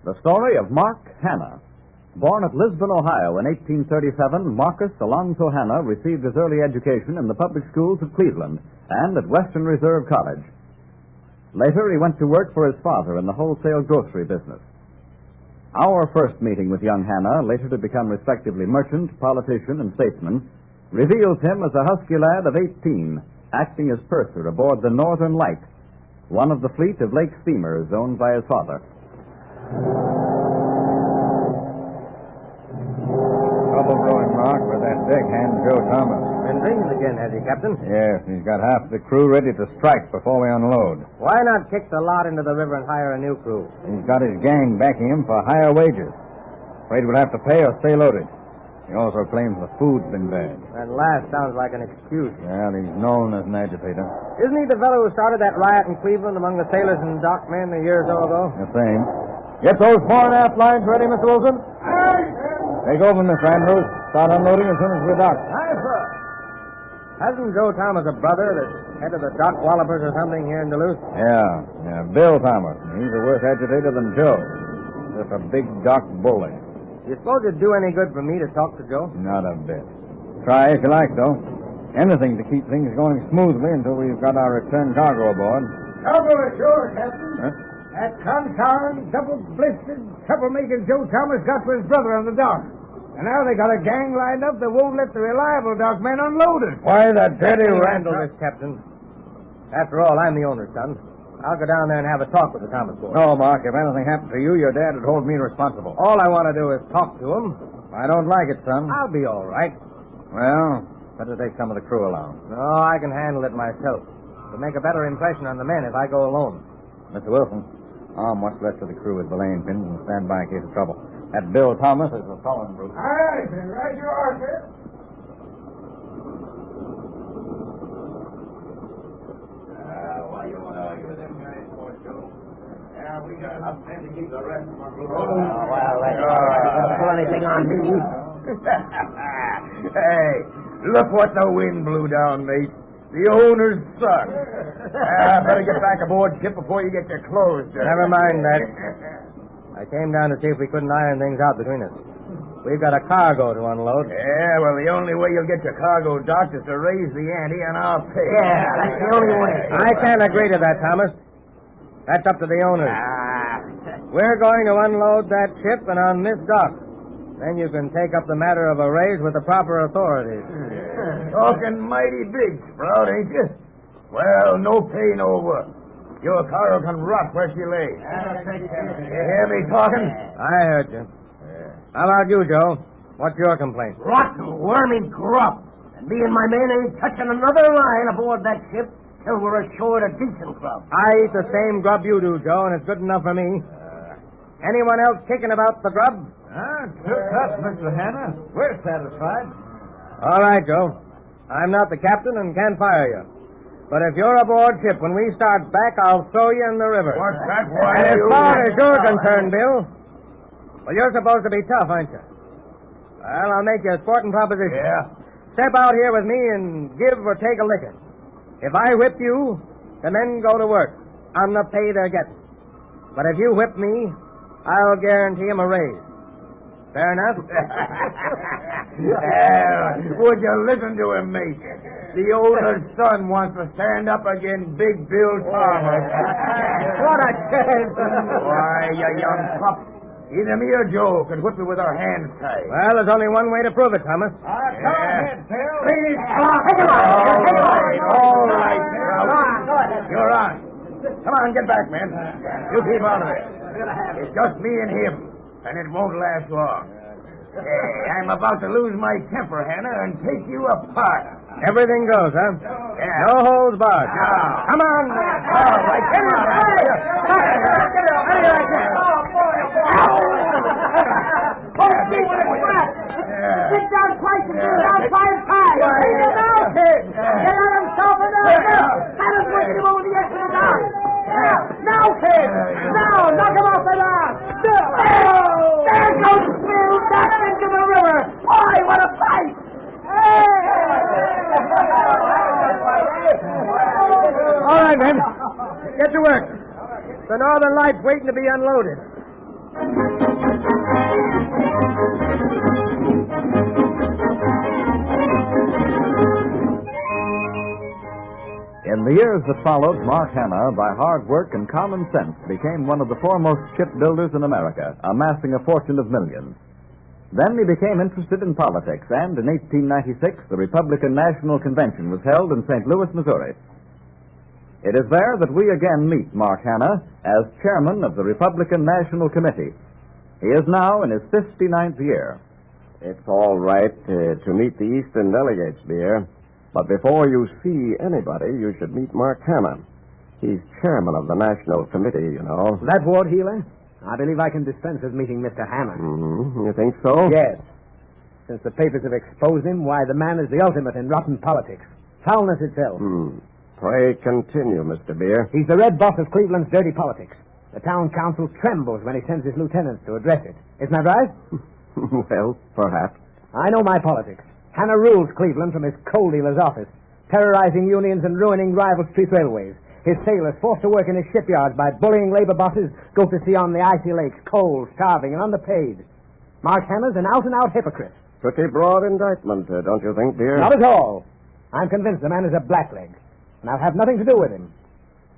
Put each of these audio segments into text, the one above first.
The story of Mark Hanna. Born at Lisbon, Ohio in 1837, Marcus Alonzo Hanna received his early education in the public schools of Cleveland and at Western Reserve College. Later, he went to work for his father in the wholesale grocery business. Our first meeting with young Hanna, later to become respectively merchant, politician, and statesman, reveals him as a husky lad of 18, acting as purser aboard the Northern Light, one of the fleet of lake steamers owned by his father. Trouble going, Mark, with that deckhand, Joe Thomas. Been drinking again, has he, Captain? Yes, he's got half the crew ready to strike before we unload. Why not kick the lot into the river and hire a new crew? He's got his gang backing him for higher wages. Afraid we'll have to pay or stay loaded. He also claims the food's been bad. That last sounds like an excuse. Well, he's known as an agitator. Isn't he the fellow who started that riot in Cleveland among the sailors and dockmen a year or so ago? The same. Get those fore and aft lines ready, Mr. Wilson. Take over, Miss Andrews. Start unloading as soon as we're docked. Aye, sir. Hasn't Joe Thomas a brother that's head of the dock wallopers or something here in Duluth? Yeah, Bill Thomas. He's a worse agitator than Joe. Just a big dock bully. You suppose it'd do any good for me to talk to Joe? Not a bit. Try if you like, though. Anything to keep things going smoothly until we've got our return cargo aboard. Trouble ashore, Captain. Huh? That confound, double-blisted, troublemaking Joe Thomas got to his brother on the dock. And now they got a gang lined up that won't let the reliable dockmen unload it. Why, that dirty Handle this, Captain. After all, I'm the owner's son. I'll go down there and have a talk with the Thomas boys. No, Mark, if anything happened to you, your dad would hold me responsible. All I want to do is talk to him. I don't like it, son. I'll be all right. Well, better take some of the crew along. No, I can handle it myself. It'll make a better impression on the men if I go alone. Mr. Wilson, arm what's left of the crew with belaying pins and stand by in case of trouble. That Bill Thomas is a sullen brute. Aye, sir. Right you are, sir. What do you want to argue with them guys for, Joe? Yeah, we got enough men to keep the rest of them. Don't put anything on me. Hey, look what the wind blew down, mate. The owner's son. Better get back aboard ship before you get your clothes dirty. Never mind that. I came down to see if we couldn't iron things out between us. We've got a cargo to unload. Yeah, well, the only way you'll get your cargo docked is to raise the ante on our pay. Yeah, that's the only way. I can't agree to that, Thomas. That's up to the owners. We're going to unload that ship and on this dock. Then you can take up the matter of a raise with the proper authorities. Talking mighty big, Sprout, ain't you? Well, no pay, no work. Your cargo can rot where she lay. You hear me talking? I heard you. How about you, Joe? What's your complaint? Rotten, wormy grub. And me and my men ain't touching another line aboard that ship till we're ashore at a decent grub. I eat the same grub you do, Joe, and it's good enough for me. Anyone else kicking about the grub? Took us, Mr. Hanna. We're satisfied. All right, Joe. I'm not the captain and can't fire you. But if you're aboard ship when we start back, I'll throw you in the river. What's that? Why And as you... far as you're concerned, Bill, well, you're supposed to be tough, aren't you? Well, I'll make you a sporting proposition. Yeah? Step out here with me and give or take a licking. If I whip you, the men go to work on the pay they're getting. But if you whip me, I'll guarantee them a raise. Fair enough? Would you listen to him, mate? The owner's son wants to stand up against Big Bill Thomas. What a chance! Why, you young pup. Either me or Joe can whip you with our hands tied. Well, there's only one way to prove it, Thomas. Go ahead, Bill. Please, take him out. All right, Bill. You're on. Come on, get back, man. You keep out of it. It's just me and him, and it won't last long. Hey, I'm about to lose my temper, Hannah, and take you apart. Everything goes, huh? Yeah. No holds barred. Now. Come on. All right, come on. Sit down twice and sit down 5 times. Get him out, kid. Get out himself and Have him push him over the edge of the dock. Now, kid. Now, knock him off the dock. There goes Bill back into the river. Boy, what a fight. All right, men. Get to work. The Northern Light's waiting to be unloaded. In the years that followed, Mark Hanna, by hard work and common sense, became one of the foremost shipbuilders in America, amassing a fortune of millions. Then he became interested in politics, and in 1896, the Republican National Convention was held in St. Louis, Missouri. It is there that we again meet Mark Hanna as chairman of the Republican National Committee. He is now in his 59th year. It's all right to meet the Eastern delegates, dear. But before you see anybody, you should meet Mark Hanna. He's chairman of the National Committee, you know. That Ward Healer? I believe I can dispense with meeting Mr. Hanna. Mm-hmm. You think so? Yes. Since the papers have exposed him, why, the man is the ultimate in rotten politics. Foulness itself. Pray continue, Mr. Beer. He's the red boss of Cleveland's dirty politics. The town council trembles when he sends his lieutenants to address it. Isn't that right? Well, perhaps. I know my politics. Hanna rules Cleveland from his coal dealer's office, terrorizing unions and ruining rival street railways. His sailors, forced to work in his shipyards by bullying labor bosses, go to sea on the icy lakes, cold, starving, and underpaid. Mark Hanna's an out-and-out hypocrite. Pretty broad indictment, don't you think, dear? Not at all. I'm convinced the man is a blackleg, and I'll have nothing to do with him.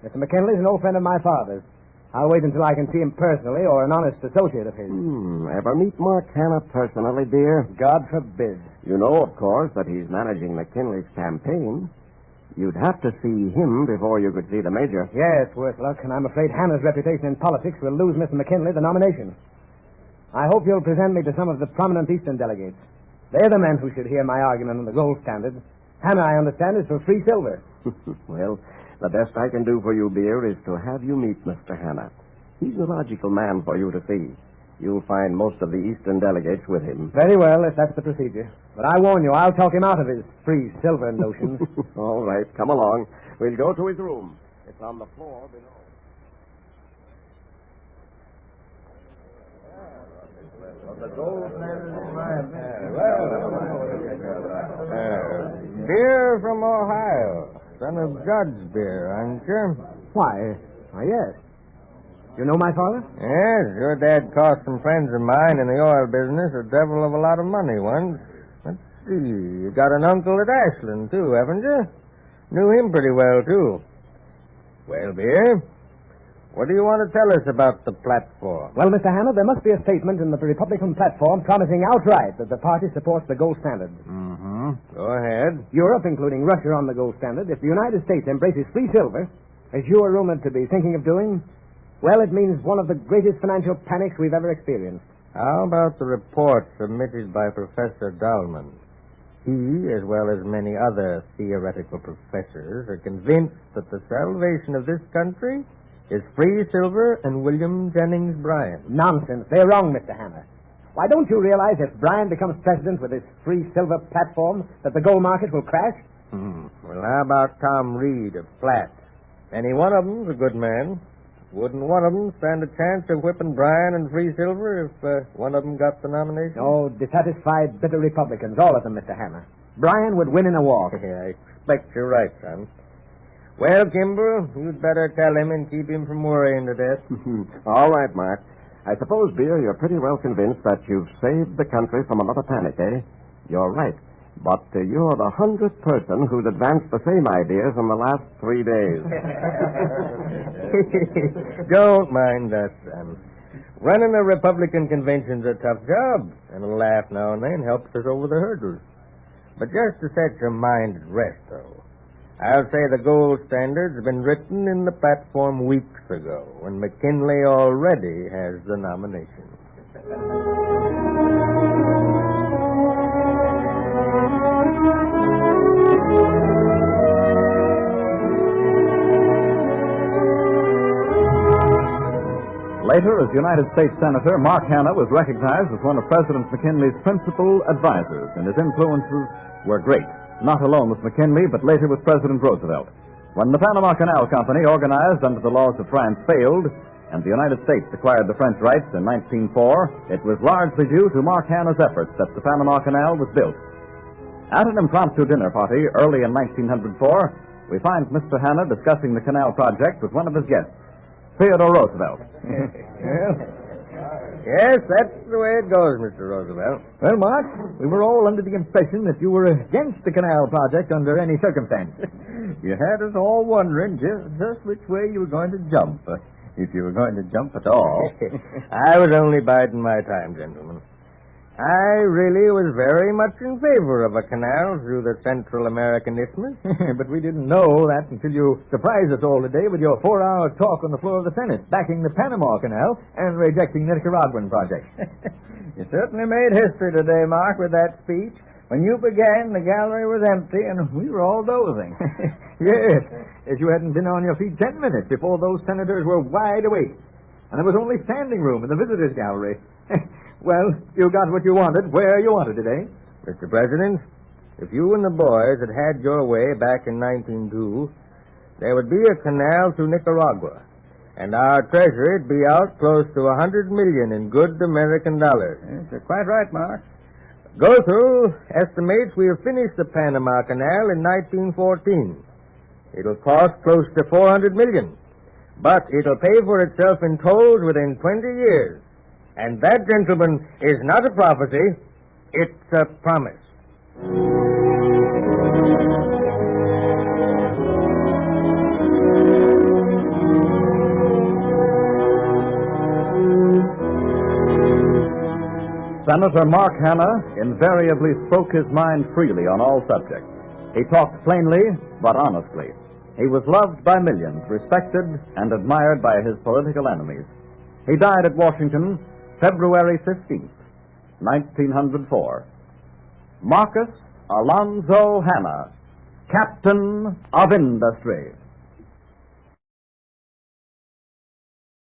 Mr. McKinley's an old friend of my father's. I'll wait until I can see him personally or an honest associate of his. Ever meet Mark Hanna personally, dear? God forbid. You know, of course, that he's managing McKinley's campaign. You'd have to see him before you could see the major. Yes, worse luck, and I'm afraid Hanna's reputation in politics will lose Mr. McKinley the nomination. I hope you'll present me to some of the prominent Eastern delegates. They're the men who should hear my argument on the gold standard. Hanna, I understand, is for free silver. Well, the best I can do for you, Beer, is to have you meet Mr. Hanna. He's a logical man for you to see. You'll find most of the Eastern delegates with him. Very well, if that's the procedure. But I warn you, I'll talk him out of his free silver notions. All right, come along. We'll go to his room. It's on the floor below. Beer from Ohio. Son of Judge Beer, aren't you? Why, yes. You know my father? Yes, your dad cost some friends of mine in the oil business a devil of a lot of money once. Let's see, you got an uncle at Ashland, too, haven't you? Knew him pretty well, too. Well, Beer, what do you want to tell us about the platform? Well, Mr. Hanna, there must be a statement in the Republican platform promising outright that the party supports the gold standard. Go ahead. Europe, including Russia, on the gold standard. If the United States embraces free silver, as you are rumored to be thinking of doing, well, it means one of the greatest financial panics we've ever experienced. How about the report submitted by Professor Dahlman? He, as well as many other theoretical professors, are convinced that the salvation of this country is free silver and William Jennings Bryan. Nonsense. They're wrong, Mr. Hanna. Why, don't you realize if Bryan becomes president with his free silver platform that the gold market will crash? Well, how about Tom Reed of Platt? Any one of them's a good man. Wouldn't one of them stand a chance of whipping Bryan and free silver if one of them got the nomination? Oh, dissatisfied, bitter Republicans, all of them, Mr. Hanna. Bryan would win in a walk. I expect you're right, son. Well, Kimball, you'd better tell him and keep him from worrying to death. All right, Mark. I suppose, Beer, you're pretty well convinced that you've saved the country from another panic, eh? You're right. But you're the 100th person who's advanced the same ideas in the last 3 days. Don't mind that, son. Running a Republican convention's a tough job, and a laugh now and then helps us over the hurdles. But just to set your mind at rest, though, I'll say the gold standard's been written in the platform weeks ago, when McKinley already has the nomination. Later, as United States Senator, Mark Hanna was recognized as one of President McKinley's principal advisors, and his influences were great. Not alone with McKinley, but later with President Roosevelt. When the Panama Canal Company, organized under the laws of France, failed, and the United States acquired the French rights in 1904, it was largely due to Mark Hanna's efforts that the Panama Canal was built. At an impromptu dinner party early in 1904, we find Mr. Hanna discussing the canal project with one of his guests, Theodore Roosevelt. Yes, that's the way it goes, Mr. Roosevelt. Well, Mark, we were all under the impression that you were against the canal project under any circumstances. You had us all wondering just which way you were going to jump, if you were going to jump at all. I was only biding my time, gentlemen. I really was very much in favor of a canal through the Central American Isthmus. But we didn't know that until you surprised us all today with your 4-hour talk on the floor of the Senate, backing the Panama Canal and rejecting the Nicaraguan project. You certainly made history today, Mark, with that speech. When you began, the gallery was empty, and we were all dozing. Yes, as you hadn't been on your feet 10 minutes before those senators were wide awake. And there was only standing room in the visitors' gallery. Well, you got what you wanted where you wanted it, eh? Mr. President, if you and the boys had had your way back in 1902, there would be a canal to Nicaragua, and our treasury'd be out close to $100 million in good American dollars. Yes, you're quite right, Mark. Goethel estimates we'll finish the Panama Canal in 1914. It'll cost close to $400 million, but it'll pay for itself in tolls within 20 years. And that, gentlemen, is not a prophecy, it's a promise. Senator Mark Hanna invariably spoke his mind freely on all subjects. He talked plainly, but honestly. He was loved by millions, respected and admired by his political enemies. He died at Washington, February 15th, 1904. Marcus Alonzo Hanna, Captain of Industry.